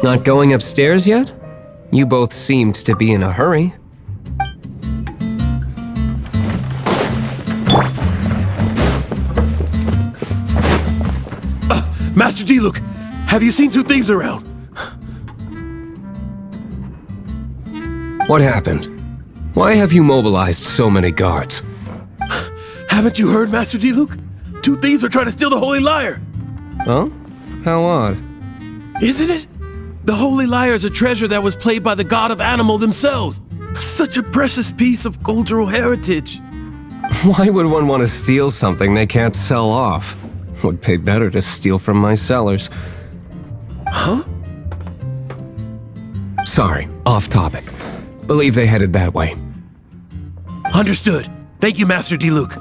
Not going upstairs yet? You both seemed to be in a hurry. Master D-Luke, have you seen two thieves around? What happened? Why have you mobilized so many guards? Haven't you heard, Master D-Luke? Two thieves are trying to steal the Holy Lyre. Oh? How odd. Isn't it? The Holy Lyre is a treasure that was played by the god of animal themselves. Such a precious piece of cultural heritage. Why would one want to steal something they can't sell off? Would pay better to steal from my sellers. Huh? Sorry, off topic. Believe they headed that way. Understood. Thank you, Master D-Luke.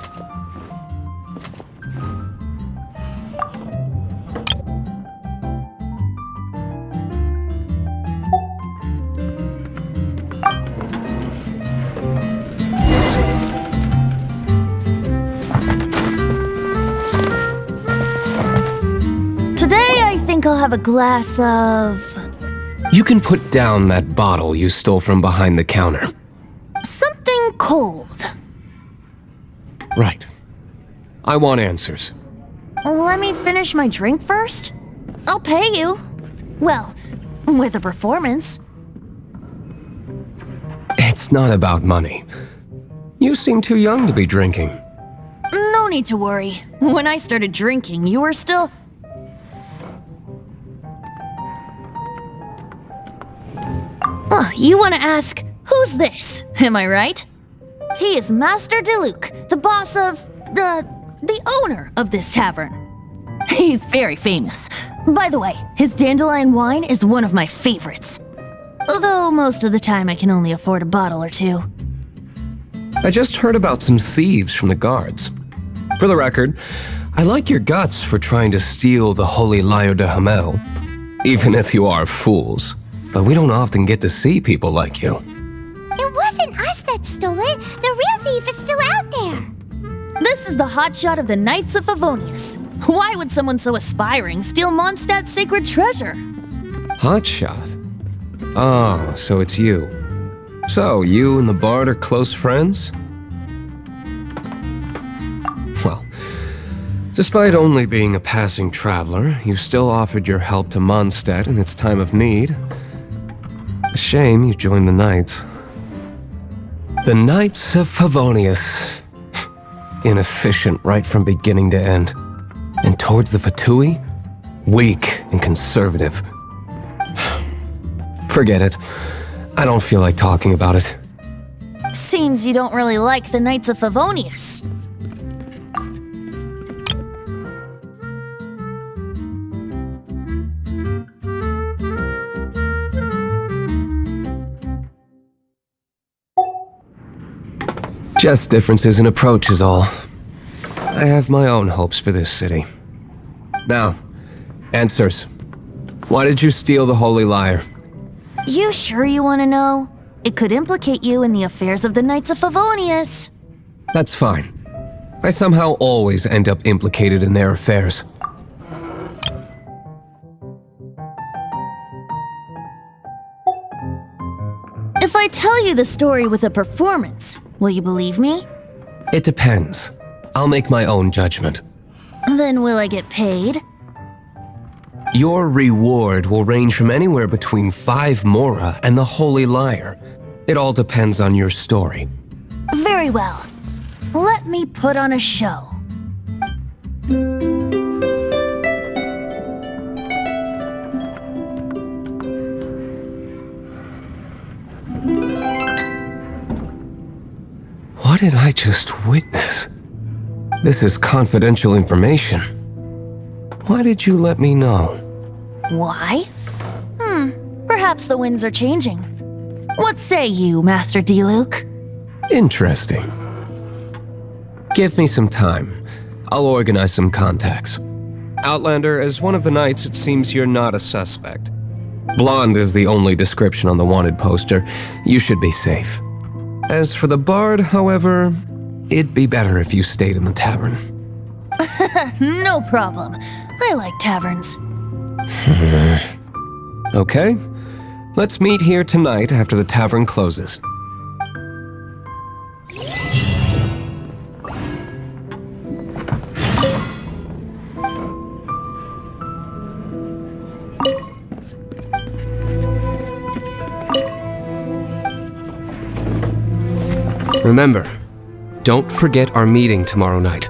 Today, I think I'll have a glass of... You can put down that bottle you stole from behind the counter. something cold. Right. I want answers. Let me finish my drink first. I'll pay you. Well, with a performance. It's not about money. You seem too young to be drinking. No need to worry. When I started drinking, you were still... You want to ask, who's this? Am I right? He is Master D-Luke, the boss of... the owner of this tavern. He's very famous. By the way, his dandelion wine is one of my favorites. Although most of the time I can only afford a bottle or two. I just heard about some thieves from the guards. For the record, I like your guts for trying to steal the Holy Lyre de Hamel, even if you are fools. But we don't often get to see people like you. It wasn't us that stole it. The real thief is still out there. This is the hotshot of the Knights of Favonius. Why would someone so aspiring steal Mondstadt's sacred treasure? Hotshot? Oh, so it's you. So, you and the bard are close friends? Well, despite only being a passing traveler, you still offered your help to Mondstadt in its time of need. A shame you joined the Knights. The Knights of Favonius. Inefficient right from beginning to end. And towards the Fatui, weak and conservative. Forget it. I don't feel like talking about it. Seems you don't really like the Knights of Favonius. Just differences in approach is all. I have my own hopes for this city. Now, answers. Why did you steal the Holy Lyre? You sure you want to know? It could implicate you in the affairs of the Knights of Favonius. That's fine. I somehow always end up implicated in their affairs. If I tell you the story with a performance, will you believe me? It depends. I'll make my own judgment. Then will I get paid? Your reward will range from anywhere between 5 Mora and the Holy Lyre. It all depends on your story. Very well. Let me put on a show. What did I just witness? This is confidential information. Why did you let me know? Why? Perhaps the winds are changing. What say you, Master D-Luke? Interesting. Give me some time. I'll organize some contacts. Outlander, as one of the knights, it seems you're not a suspect. Blonde is the only description on the wanted poster. You should be safe. As for the bard, however, it'd be better if you stayed in the tavern. No problem. I like taverns. Okay, let's meet here tonight after the tavern closes. Remember, don't forget our meeting tomorrow night.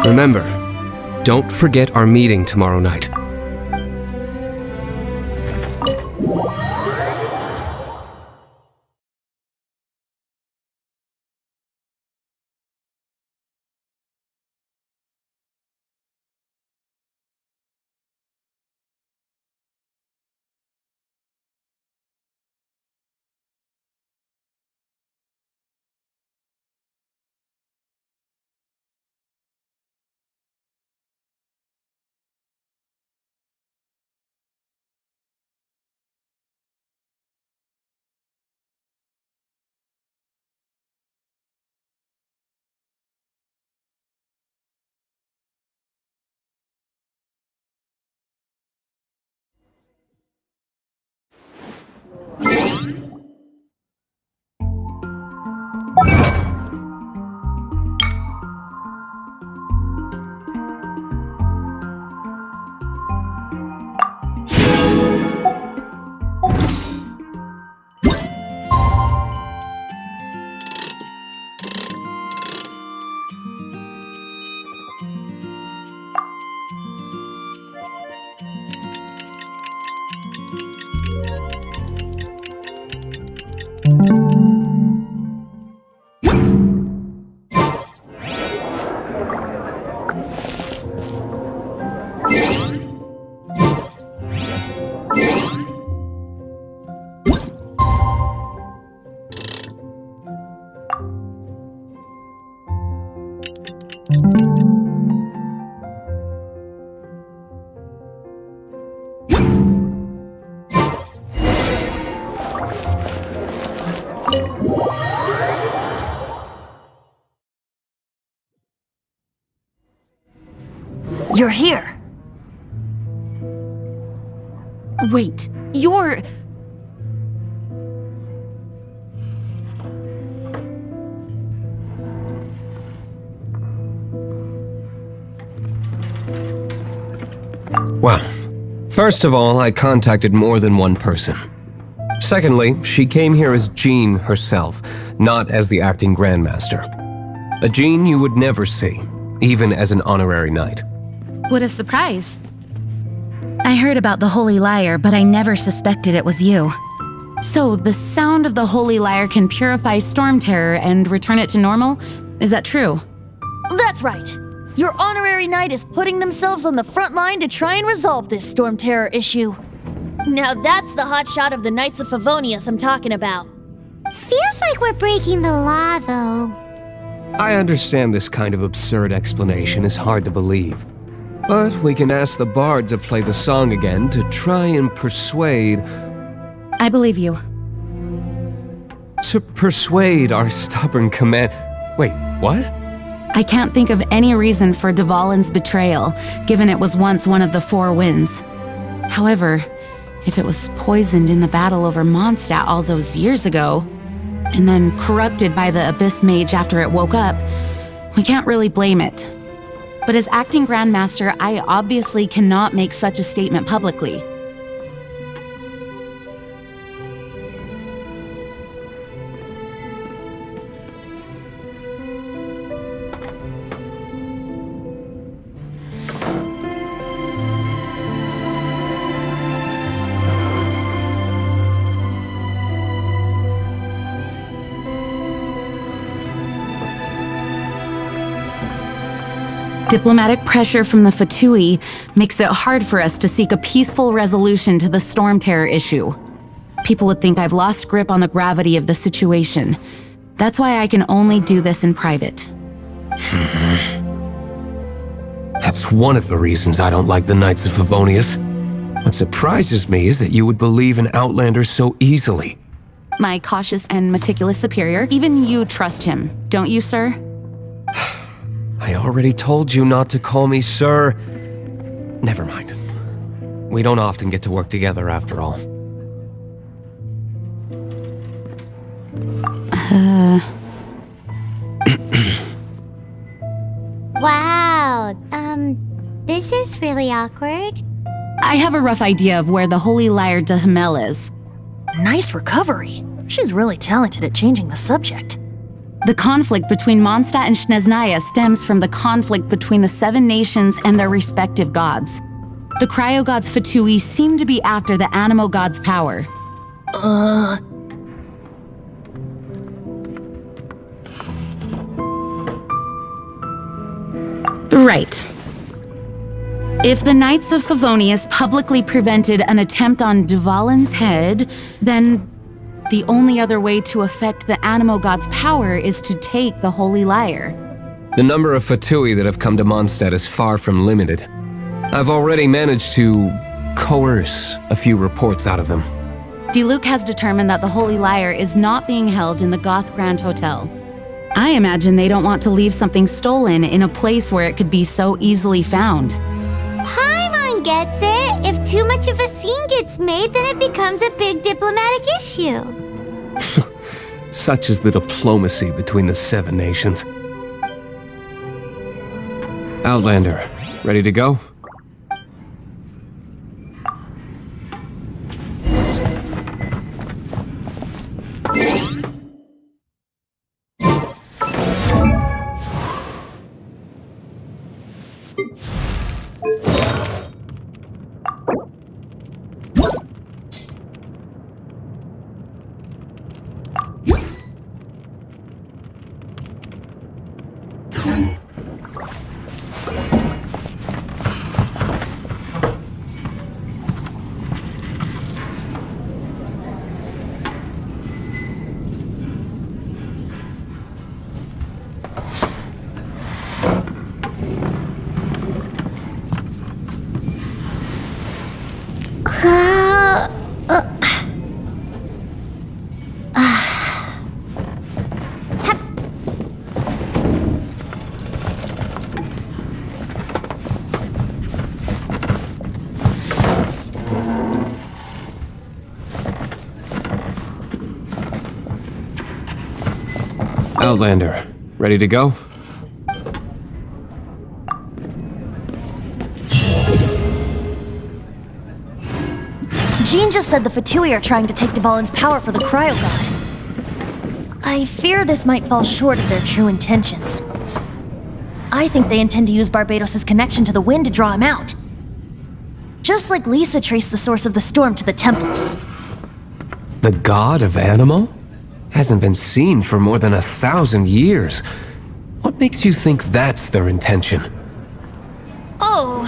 Remember, don't forget our meeting tomorrow night. You're here. Wait, you're... Well, first of all, I contacted more than one person. Secondly, she came here as Jean herself, not as the acting Grandmaster. A Jean you would never see, even as an honorary knight. What a surprise. I heard about the Holy Lyre, but I never suspected it was you. So, the sound of the Holy Lyre can purify Storm Terror and return it to normal? Is that true? That's right. Your honorary knight is putting themselves on the front line to try and resolve this Storm Terror issue. Now that's the hotshot of the Knights of Favonius I'm talking about. Feels like we're breaking the law, though. I understand this kind of absurd explanation is hard to believe. But we can ask the bard to play the song again to try and persuade... I believe you. To persuade our stubborn command... Wait, what? I can't think of any reason for Dvalin's betrayal, given it was once one of the Four Winds. However, if it was poisoned in the battle over Mondstadt all those years ago, and then corrupted by the Abyss Mage after it woke up, we can't really blame it. But as acting Grandmaster, I obviously cannot make such a statement publicly. Diplomatic pressure from the Fatui makes it hard for us to seek a peaceful resolution to the Storm Terror issue. People would think I've lost grip on the gravity of the situation. That's why I can only do this in private. That's one of the reasons I don't like the Knights of Favonius. What surprises me is that you would believe an outlander so easily. My cautious and meticulous superior, even you trust him, don't you, sir? I already told you not to call me sir. Never mind. We don't often get to work together after all. Wow, this is really awkward. I have a rough idea of where the Holy Lyre de Himmel is. Nice recovery. She's really talented at changing the subject. The conflict between Mondstadt and Snezhnaya stems from the conflict between the 7 nations and their respective gods. The cryo-gods Fatui seem to be after the Animo god's power. Right. If the Knights of Favonius publicly prevented an attempt on Dvalin's head, then the only other way to affect the Animo god's power is to take the Holy Lyre. The number of Fatui that have come to Mondstadt is far from limited. I've already managed to coerce a few reports out of them. Diluc has determined that the Holy Lyre is not being held in the Goth Grand Hotel. I imagine they don't want to leave something stolen in a place where it could be so easily found. Paimon gets it. If too much of a scene gets made, then it becomes a big diplomatic issue. Such is the diplomacy between the 7 nations. Outlander, ready to go? Outlander, ready to go? Jean just said the Fatui are trying to take Dvalin's power for the Cryo God. I fear this might fall short of their true intentions. I think they intend to use Barbados' connection to the wind to draw him out. Just like Lisa traced the source of the storm to the temples. The god of Animo? Hasn't been seen for more than 1,000 years. What makes you think that's their intention? Oh,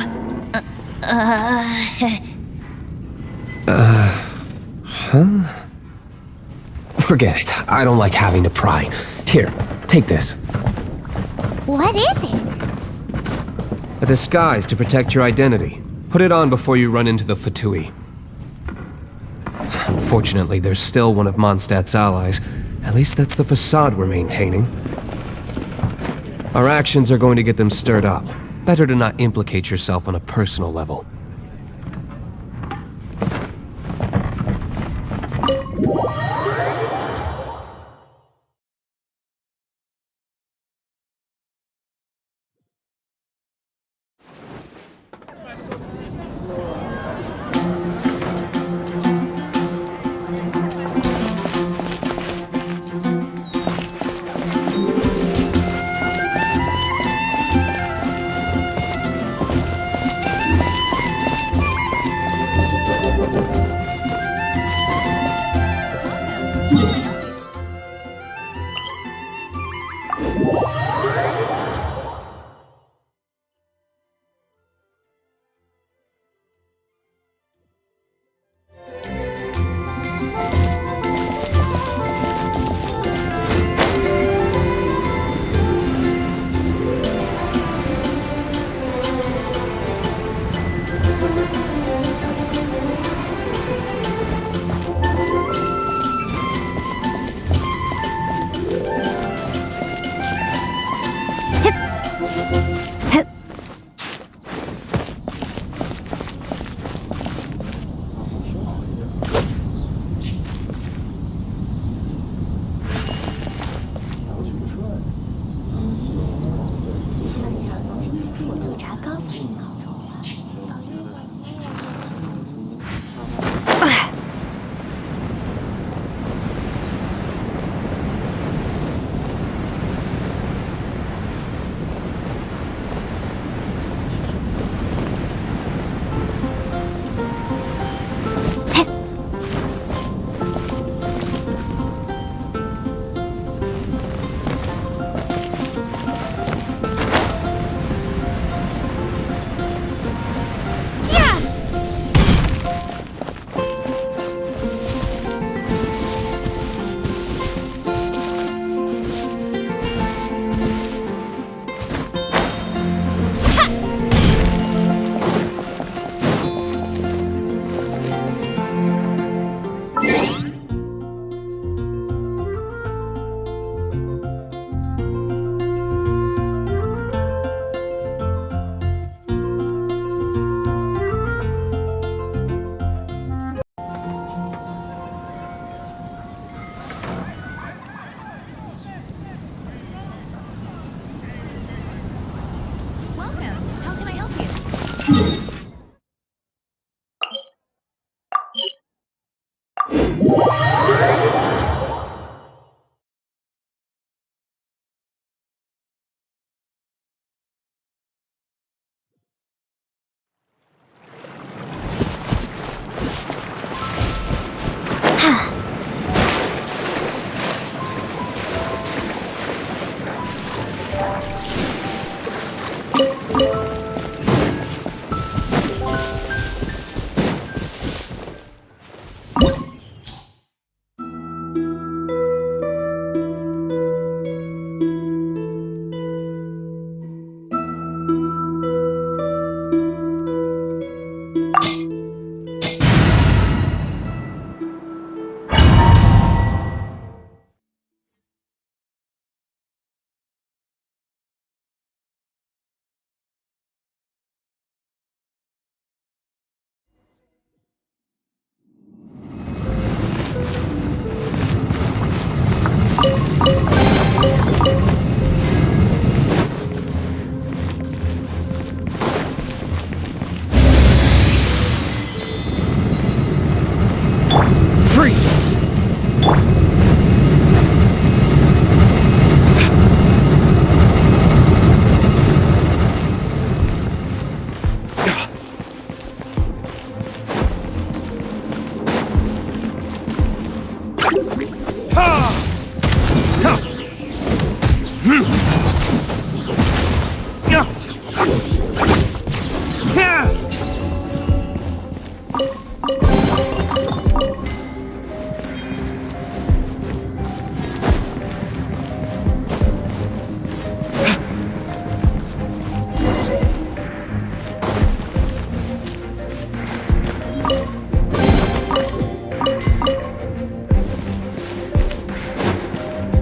Forget it. I don't like having to pry. Here, take this. What is it? A disguise to protect your identity. Put it on before you run into the Fatui. Unfortunately, there's still one of Mondstadt's allies. At least that's the facade we're maintaining. Our actions are going to get them stirred up. Better to not implicate yourself on a personal level.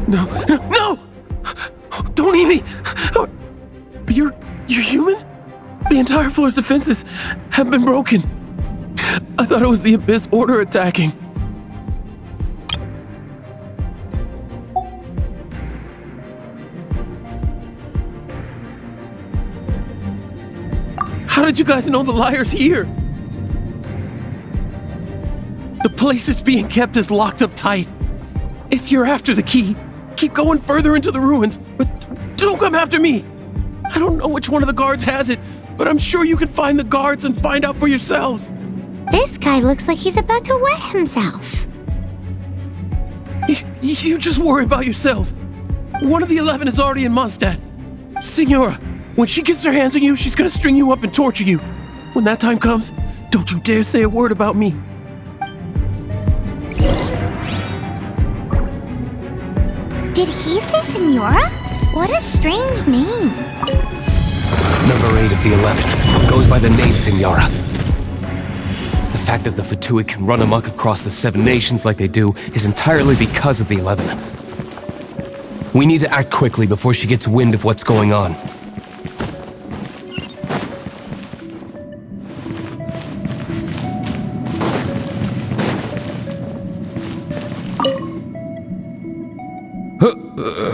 No, no, no! Don't eat me! You're human? The entire floor's defenses have been broken. I thought it was the Abyss Order attacking. How did you guys know the liar's here? The place it's being kept is locked up tight. If you're after the key, keep going further into the ruins, but don't come after me. I don't know which one of the guards has it, but I'm sure you can find the guards and find out for yourselves. This guy looks like he's about to wet himself. You just worry about yourselves. One of the 11 is already in Mondstadt. Signora, when she gets her hands on you, she's gonna string you up and torture you. When that time comes, don't you dare say a word about me. Did he say Signora? What a strange name. Number 8 of the 11 goes by the name Signora. The fact that the Fatui can run amok across the 7 nations like they do is entirely because of the 11. We need to act quickly before she gets wind of what's going on.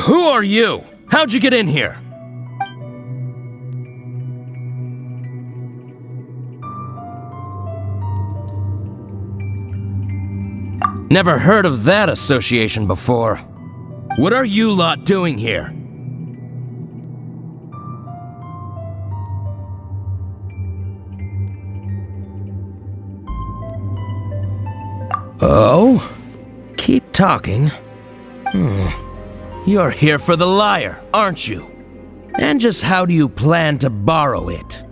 Who are you? How'd you get in here? Never heard of that association before. What are you lot doing here? Oh? Keep talking. You're here for the lyre, aren't you? And just how do you plan to borrow it?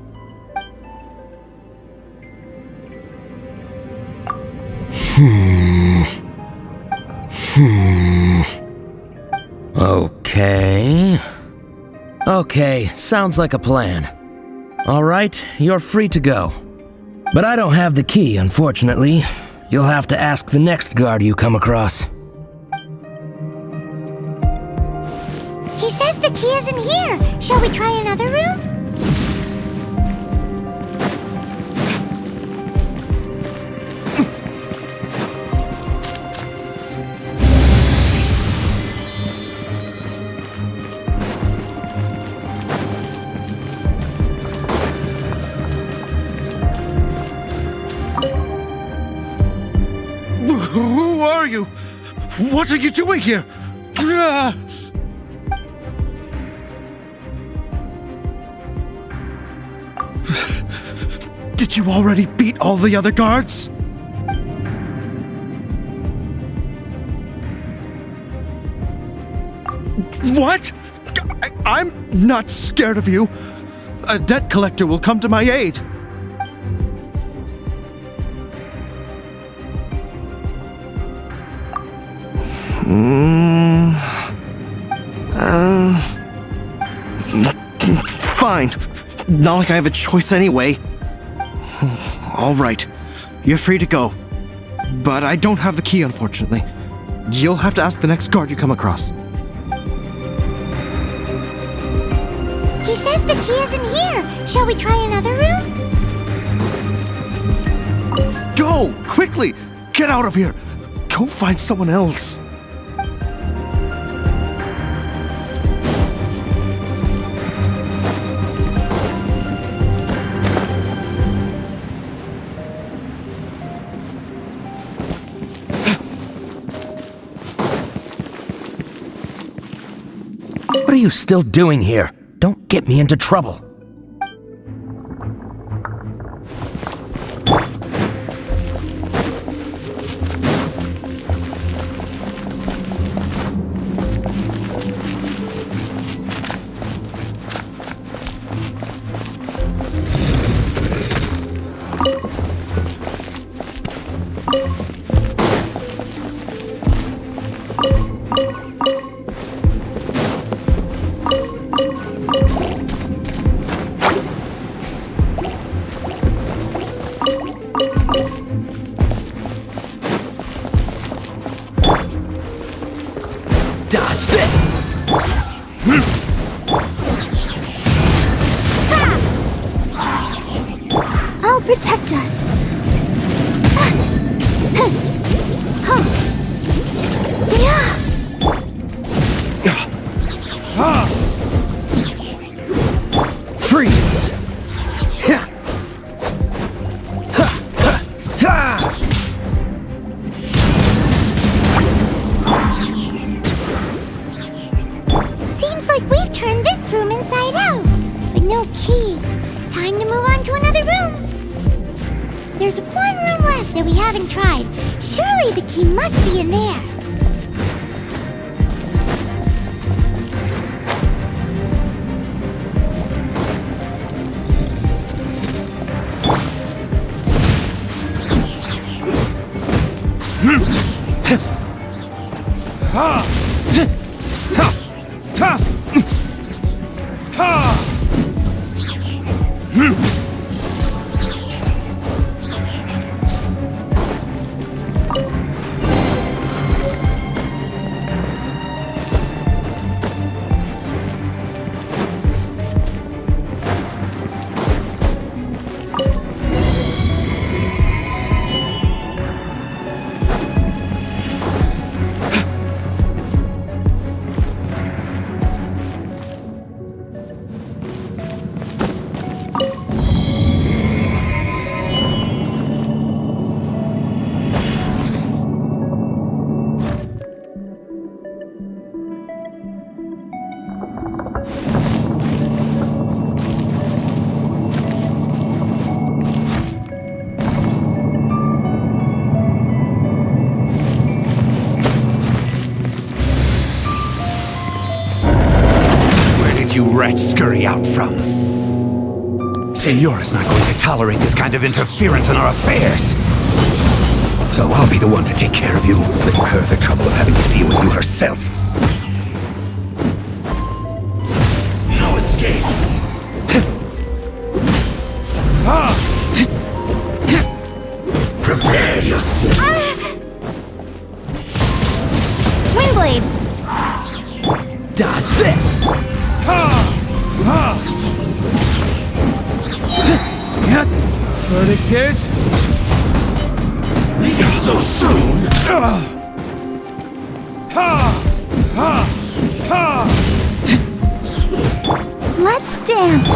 Okay, sounds like a plan. Alright, you're free to go. But I don't have the key, unfortunately. You'll have to ask the next guard you come across. He says the key isn't here. Shall we try another room? Who are you? What are you doing here? Did you already beat all the other guards? What? I'm not scared of you. A debt collector will come to my aid. Fine. Not like I have a choice anyway. All right. You're free to go. But I don't have the key, unfortunately. You'll have to ask the next guard you come across. He says the key isn't here. Shall we try another room? Go! Quickly! Get out of here! Go find someone else. What are you still doing here? Don't get me into trouble. Dodge this! I'll protect us. Freeze! Seems like we've turned this room inside out, but no key. Time to move on to another room. There's one room left that we haven't tried. Surely the key must be in there. rats scurry out from. Senora's not going to tolerate this kind of interference in our affairs. So I'll be the one to take care of you, save her the trouble of having to deal with you herself. No escape. Prepare yourself. Windblade! Dodge this! Verdict is... Leaving so soon? Let's dance!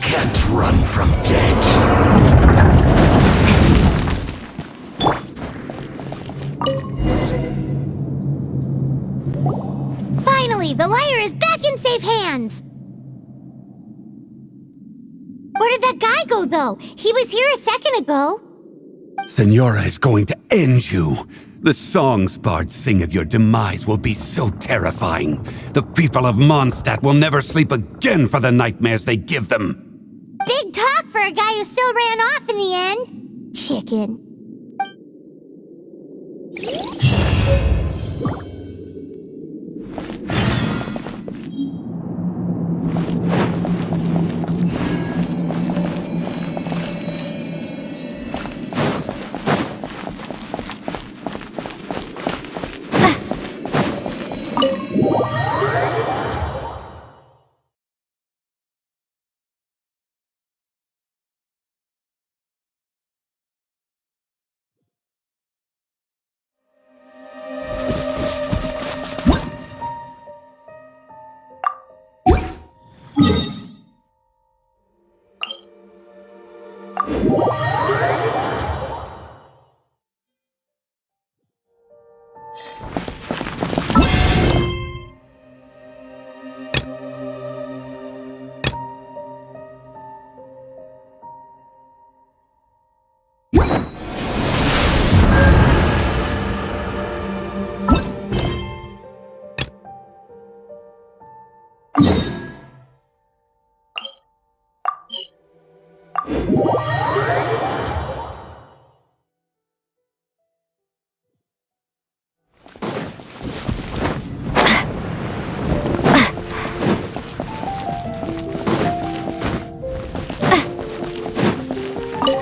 Can't run from death. Finally, the liar is back in safe hands! Where did that guy go, though? He was here a second ago. Senora is going to end you. The songs bards sing of your demise will be so terrifying. The people of Mondstadt will never sleep again for the nightmares they give them. Big talk for a guy who still ran off in the end. Chicken.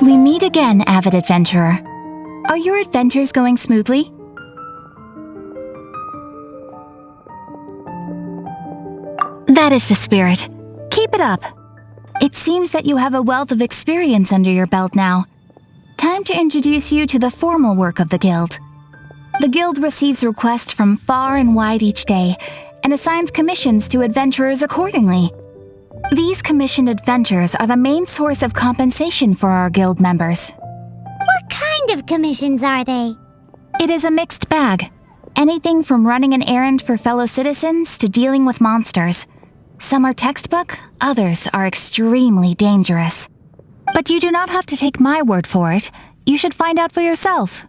We meet again, avid adventurer. Are your adventures going smoothly? That is the spirit. Keep it up. It seems that you have a wealth of experience under your belt now. Time to introduce you to the formal work of the Guild. The Guild receives requests from far and wide each day and assigns commissions to adventurers accordingly. These commissioned adventures are the main source of compensation for our Guild members. What kind of commissions are they? It is a mixed bag. Anything from running an errand for fellow citizens to dealing with monsters. Some are textbook, others are extremely dangerous. But you do not have to take my word for it. You should find out for yourself.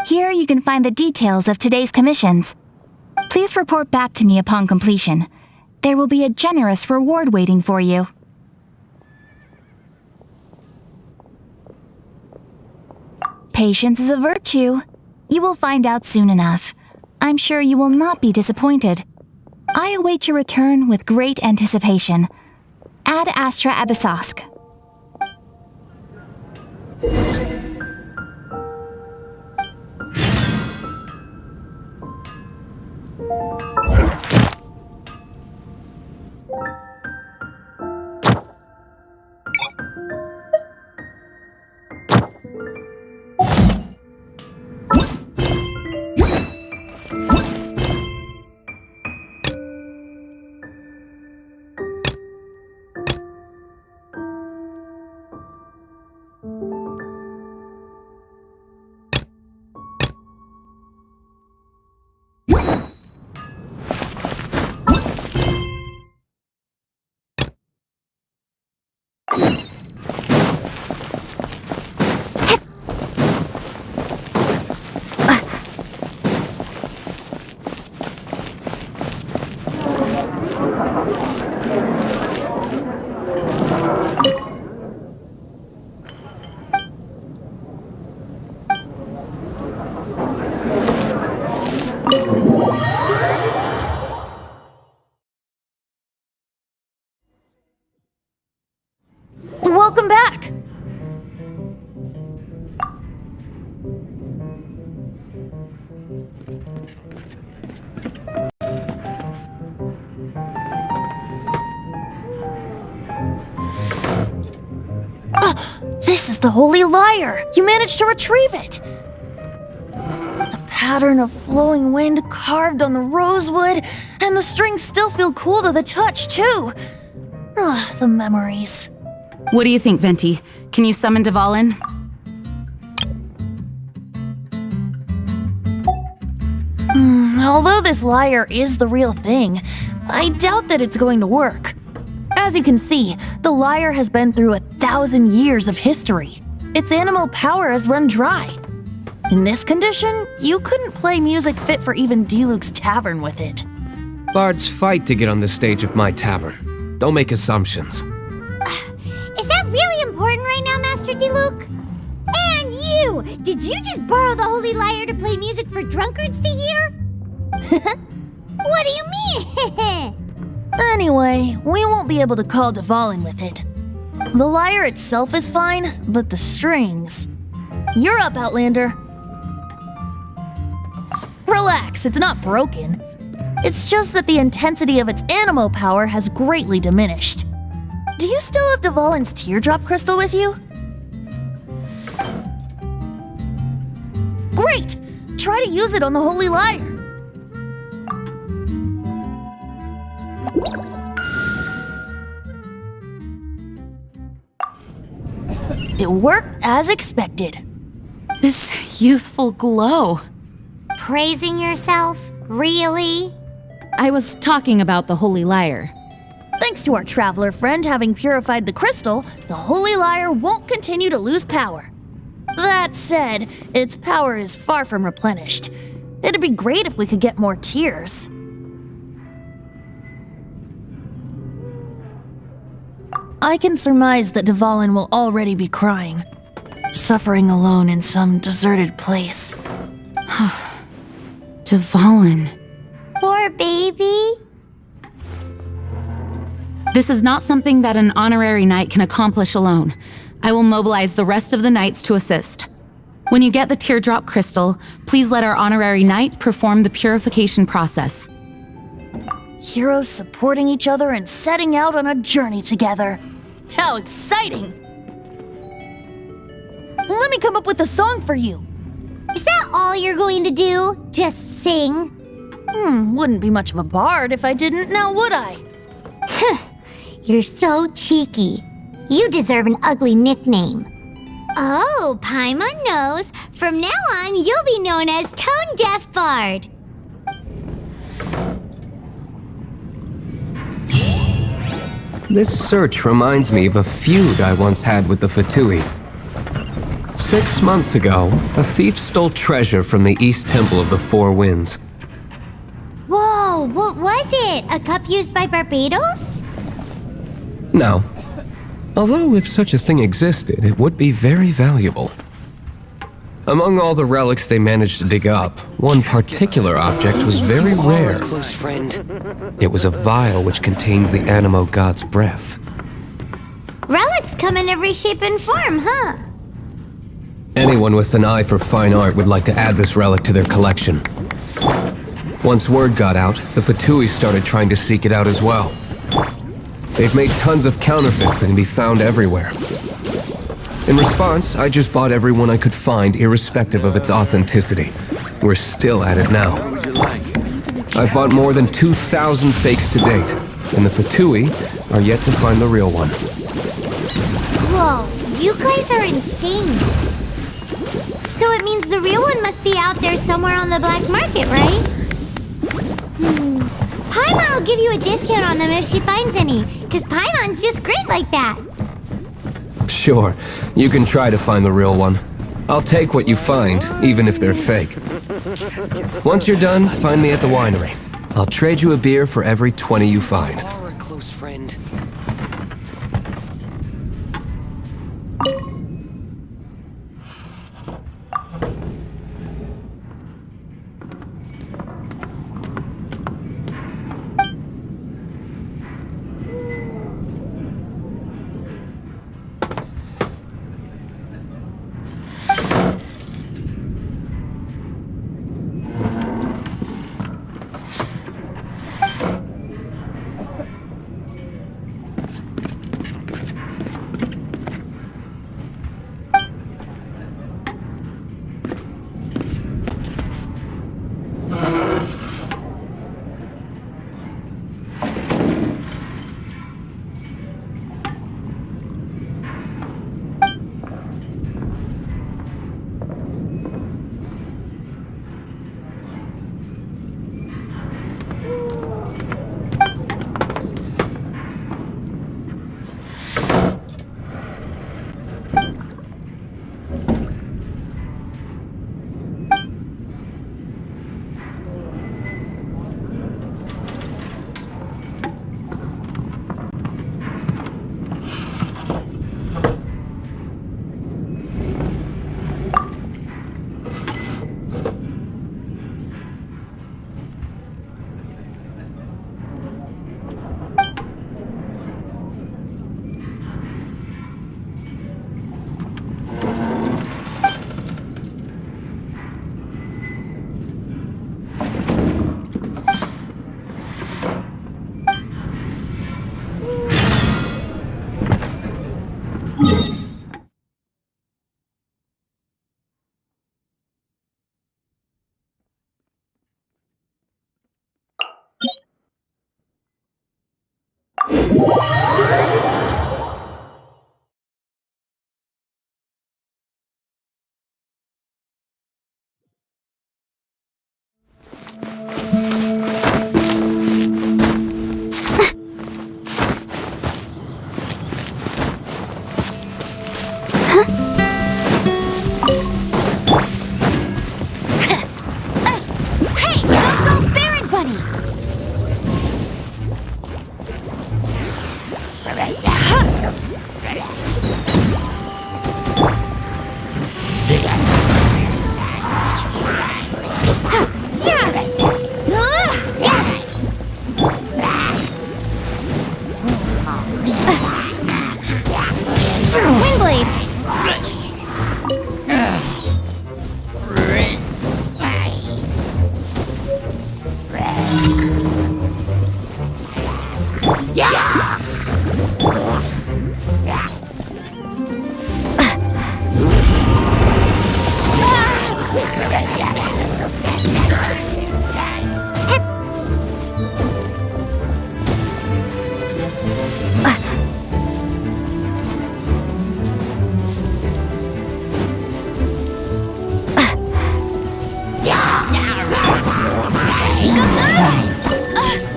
Here you can find the details of today's commissions. Please report back to me upon completion. There will be a generous reward waiting for you. Patience is a virtue. You will find out soon enough. I'm sure you will not be disappointed. I await your return with great anticipation. Ad Astra Abyssosque. Welcome back! This is the Holy Lyre! You managed to retrieve it! The pattern of flowing wind carved on the rosewood, and the strings still feel cool to the touch, too! Ah, the memories. What do you think, Venti? Can you summon Dvalin? Although this lyre is the real thing, I doubt that it's going to work. As you can see, the lyre has been through 1,000 years of history. Its animal power has run dry. In this condition, you couldn't play music fit for even Diluc's tavern with it. Bards fight to get on the stage of my tavern. Don't make assumptions. Is that really important right now, Master Diluc? And you! Did you just borrow the Holy Lyre to play music for drunkards to hear? What do you mean? Anyway, we won't be able to call Dvalin with it. The lyre itself is fine, but the strings... You're up, Outlander. Relax, it's not broken. It's just that the intensity of its animal power has greatly diminished. Do you still have Dvalin's teardrop crystal with you? Great! Try to use it on the Holy Lyre. It worked as expected. This youthful glow. Praising yourself? Really? I was talking about the Holy Lyre. Thanks to our traveler friend having purified the crystal, the Holy Lyre won't continue to lose power. That said, its power is far from replenished. It'd be great if we could get more tears. I can surmise that Dvalin will already be crying, suffering alone in some deserted place. Dvalin. Poor baby. This is not something that an honorary knight can accomplish alone. I will mobilize the rest of the knights to assist. When you get the teardrop crystal, please let our honorary knight perform the purification process. Heroes supporting each other and setting out on a journey together. How exciting! Let me come up with a song for you. Is that all you're going to do? Just sing? Wouldn't be much of a bard if I didn't, now would I? You're so cheeky. You deserve an ugly nickname. Oh, Paimon knows. From now on, you'll be known as Tone Deaf Bard. This search reminds me of a feud I once had with the Fatui. 6 months ago, a thief stole treasure from the East Temple of the Four Winds. Whoa, what was it? A cup used by Barbados? No. Although if such a thing existed, it would be very valuable. Among all the relics they managed to dig up, one particular object was very rare. Close friend. It was a vial which contained the Animo god's breath. Relics come in every shape and form, huh? Anyone with an eye for fine art would like to add this relic to their collection. Once word got out, the Fatui started trying to seek it out as well. They've made tons of counterfeits that can be found everywhere. In response, I just bought every one I could find, irrespective of its authenticity. We're still at it now. I've bought more than 2,000 fakes to date, and the Fatui are yet to find the real one. Whoa, you guys are insane. So it means the real one must be out there somewhere on the black market, right? Paimon will give you a discount on them if she finds any, because Paimon's just great like that. Sure, you can try to find the real one. I'll take what you find, even if they're fake. Once you're done, find me at the winery. I'll trade you a beer for every 20 you find. Or a close friend. Hey, go Baron Bunny! Windblade!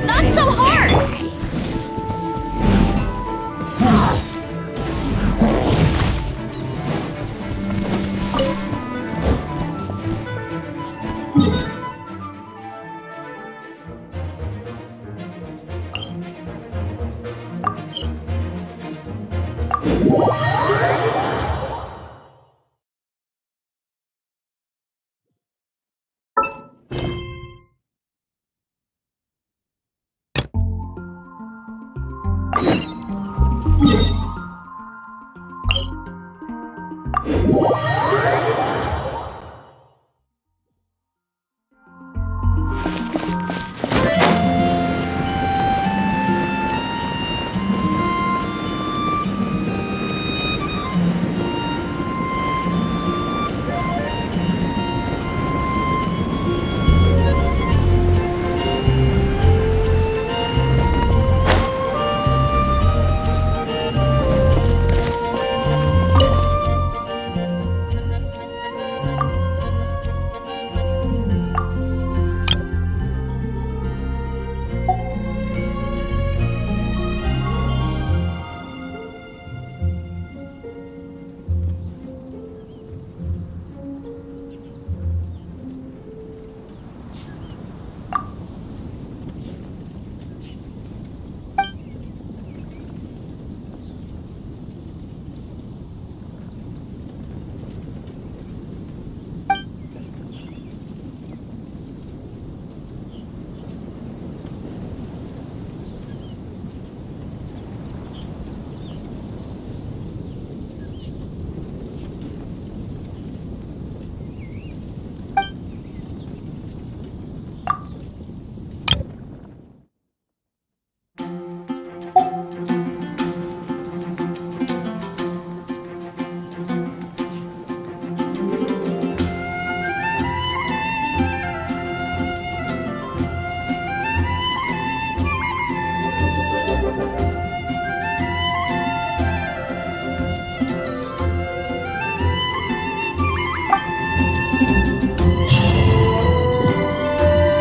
Not so hard!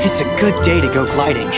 It's a good day to go gliding.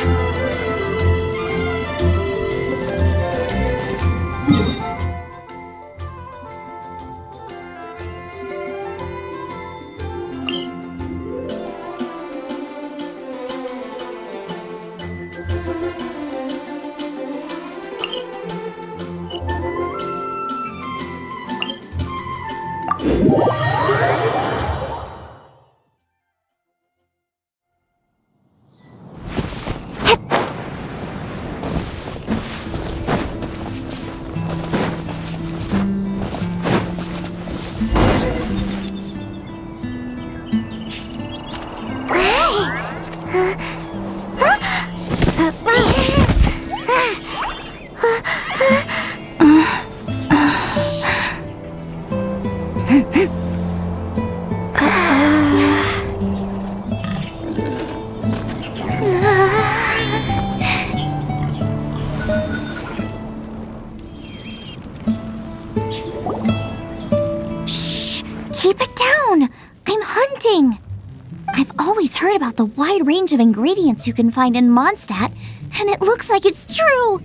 Keep it down! I'm hunting! I've always heard about the wide range of ingredients you can find in Mondstadt, and it looks like it's true!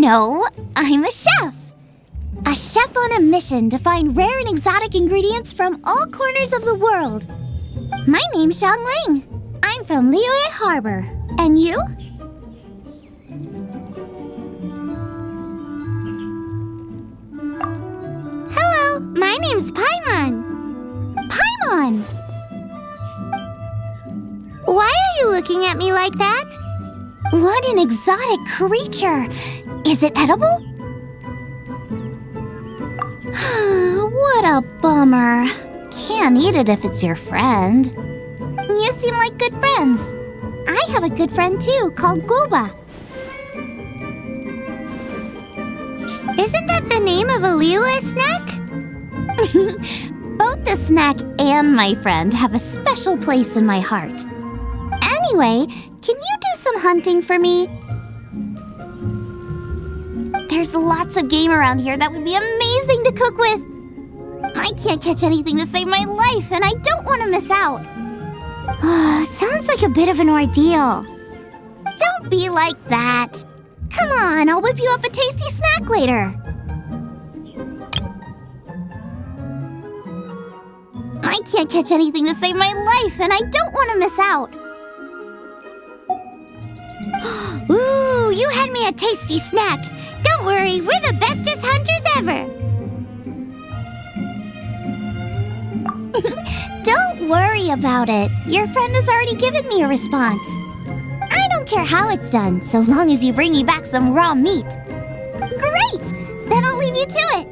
No, I'm a chef. A chef on a mission to find rare and exotic ingredients from all corners of the world. My name's Xiang Ling. I'm from Liyue Harbor. And you? Hello, my name's Paimon. Paimon! Why are you looking at me like that? What an exotic creature! Is it edible? What a bummer. Can't eat it if it's your friend. You seem like good friends. I have a good friend too, called Goba. Isn't that the name of a Liyue snack? Both the snack and my friend have a special place in my heart. Anyway, can you do some hunting for me? There's lots of game around here that would be amazing to cook with. I can't catch anything to save my life, and I don't want to miss out. Sounds like a bit of an ordeal. Don't be like that. Come on, I'll whip you up a tasty snack later. I can't catch anything to save my life, and I don't want to miss out. Ooh, you had me a tasty snack. Don't worry, we're the bestest hunters ever. Don't worry about it. Your friend has already given me a response. I don't care how it's done, so long as you bring me back some raw meat. Great! Then I'll leave you to it.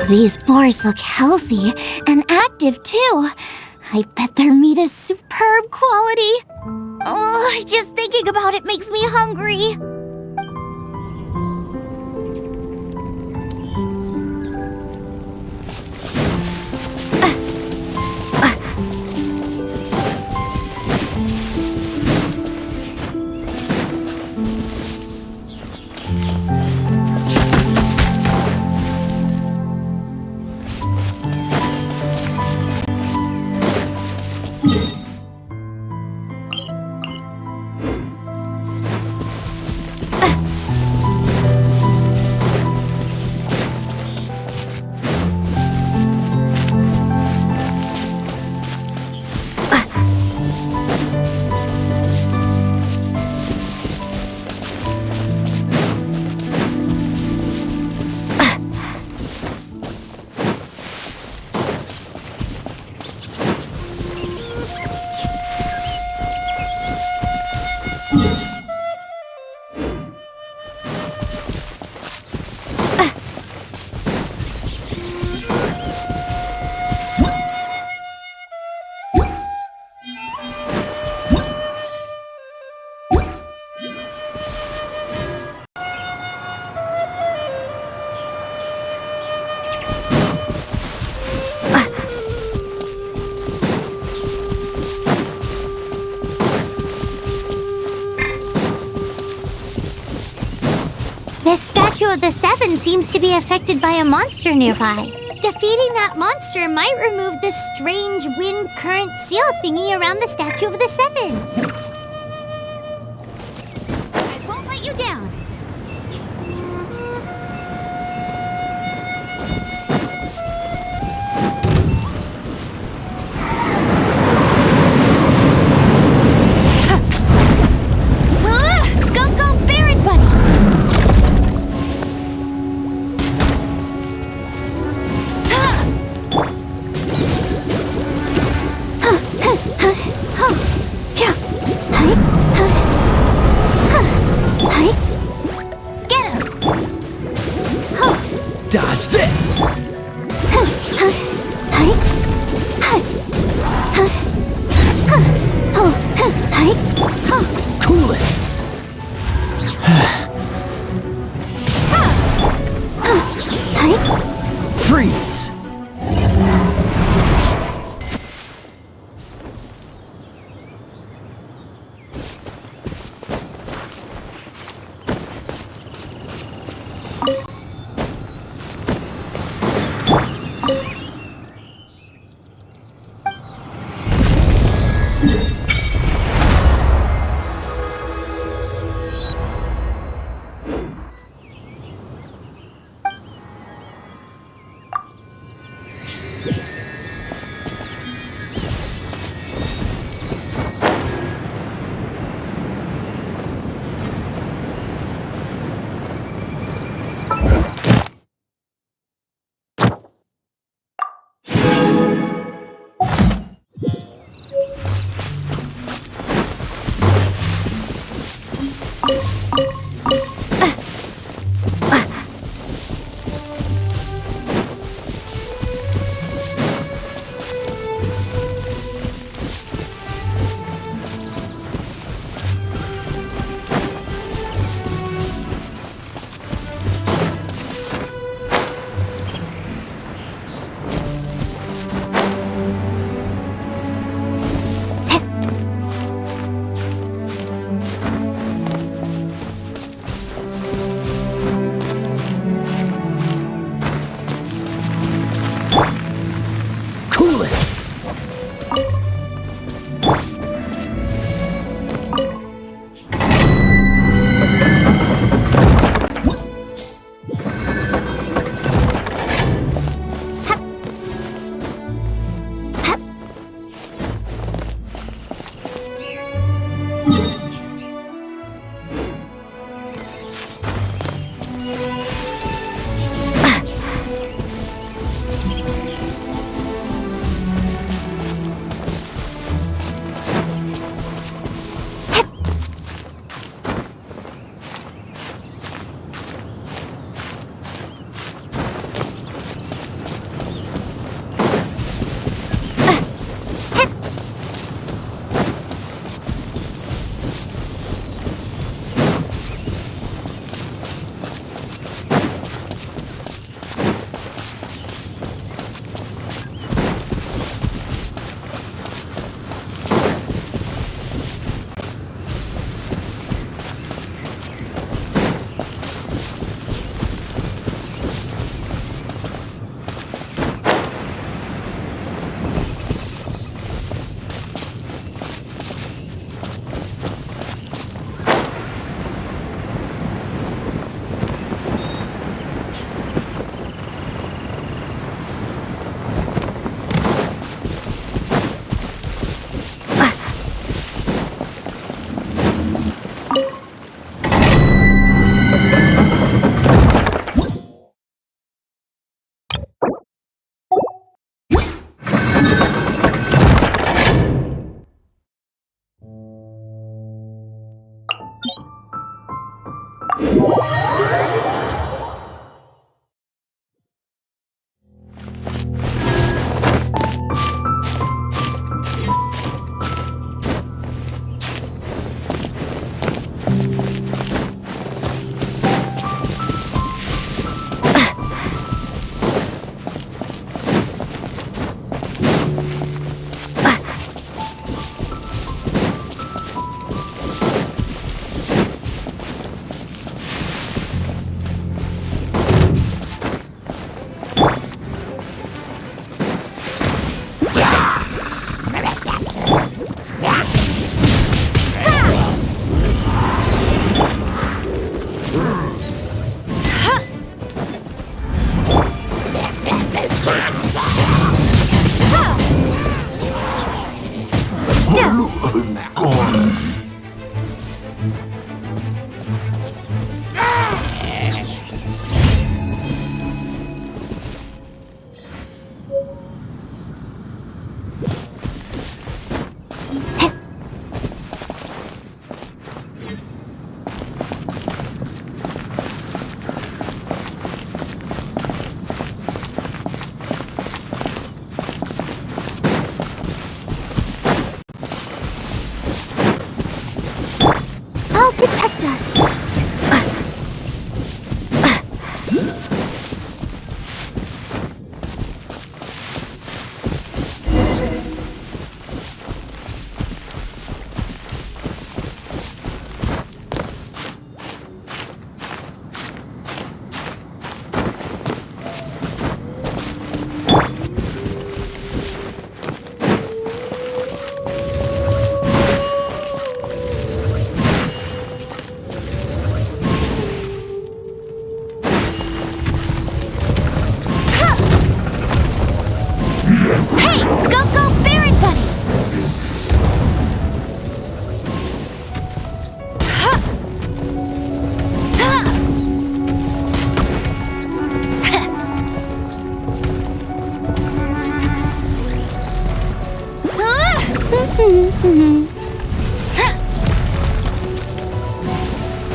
These boars look healthy and active too. I bet their meat is superb quality. Oh, just thinking about it makes me hungry. The statue of the Seven seems to be affected by a monster nearby. Defeating that monster might remove the strange wind current seal thingy around the statue of the Seven. I won't let you down. Go, Barret Bunny! Get him! Dodge this! Cool it! I'll protect us.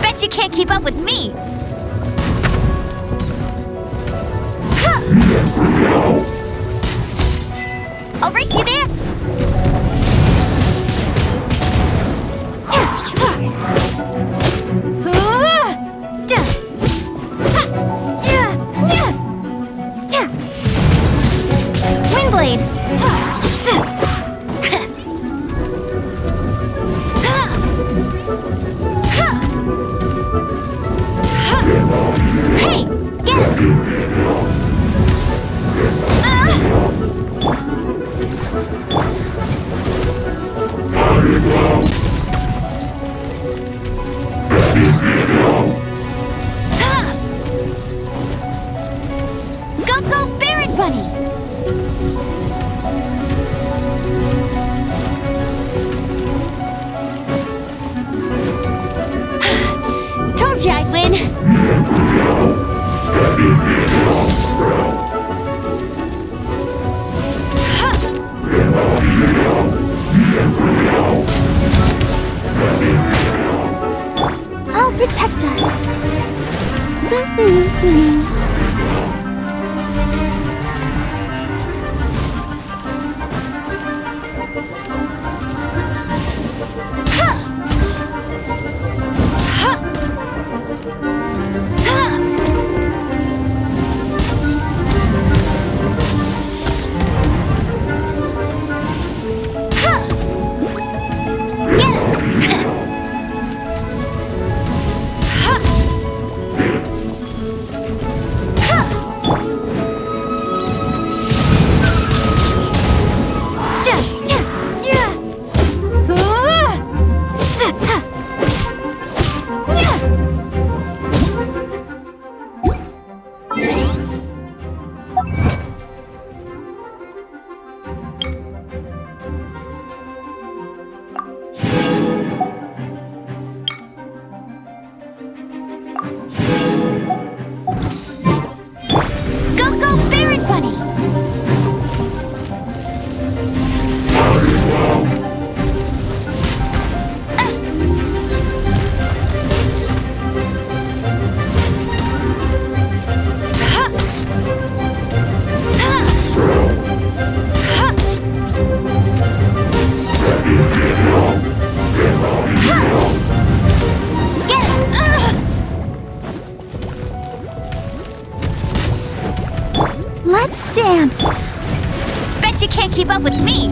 Bet you can't keep up with me! I'll race you there! Windblade! Hey! Get him! Go, Baron Bunny! Told you I'd win! I'll protect us. chance. Bet you can't keep up with me.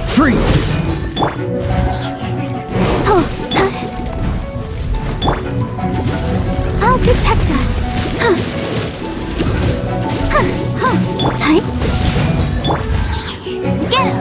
Freeze! I'll protect us. Get him!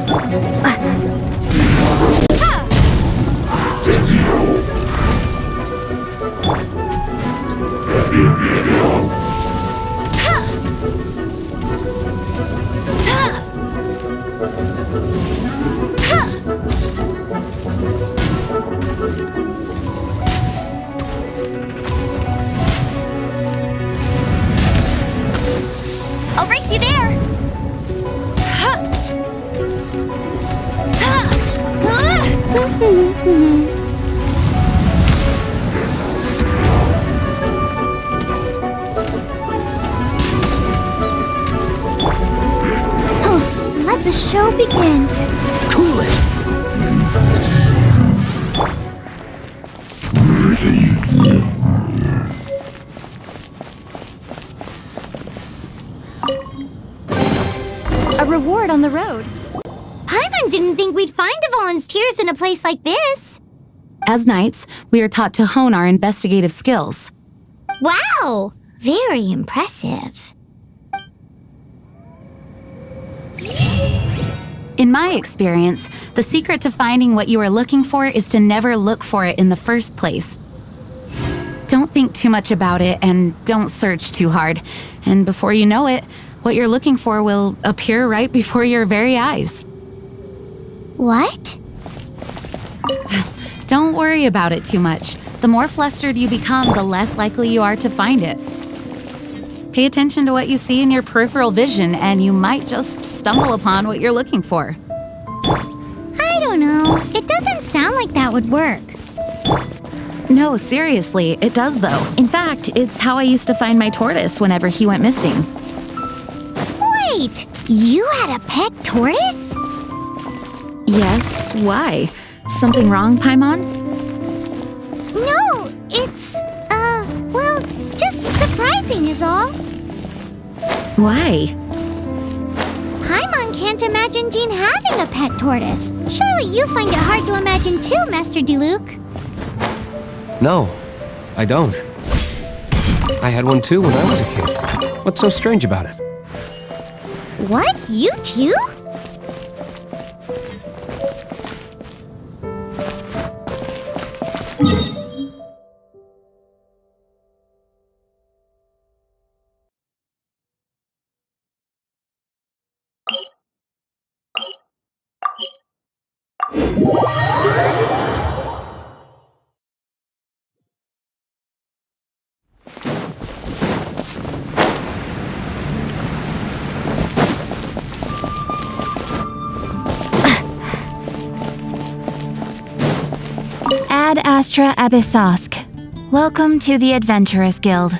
I'll race you there! Let the show begin. Cool it! A reward on the road. Paimon didn't think we'd find the volunteers in a place like this. As knights, we are taught to hone our investigative skills. Wow! Very impressive. In my experience, the secret to finding what you are looking for is to never look for it in the first place. Don't think too much about it and don't search too hard. And before you know it, what you're looking for will appear right before your very eyes. What? Don't worry about it too much. The more flustered you become, the less likely you are to find it. Pay attention to what you see in your peripheral vision, and you might just stumble upon what you're looking for. I don't know. It doesn't sound like that would work. No, seriously, it does though. In fact, it's how I used to find my tortoise whenever he went missing. Wait! You had a pet tortoise? Yes, why? Something wrong, Paimon? No, it's, well, just surprising is all. Why? Paimon can't imagine Jean having a pet tortoise. Surely you find it hard to imagine too, Master Diluc. No, I don't. I had one too when I was a kid. What's so strange about it? What? You too? Ad Astra Abyssosk. Welcome to the Adventurers Guild.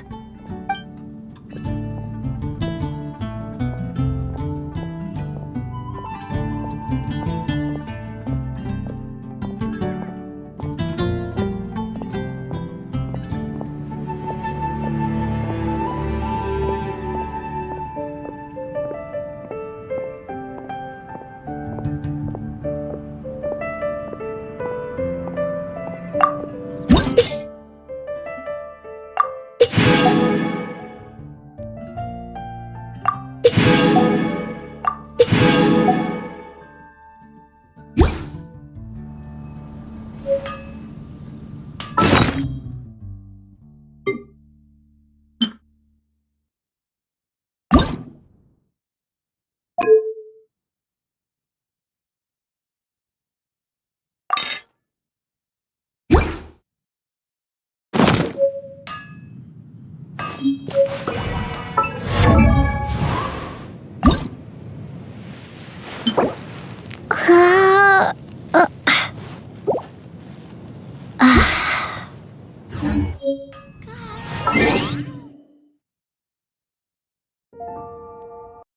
God.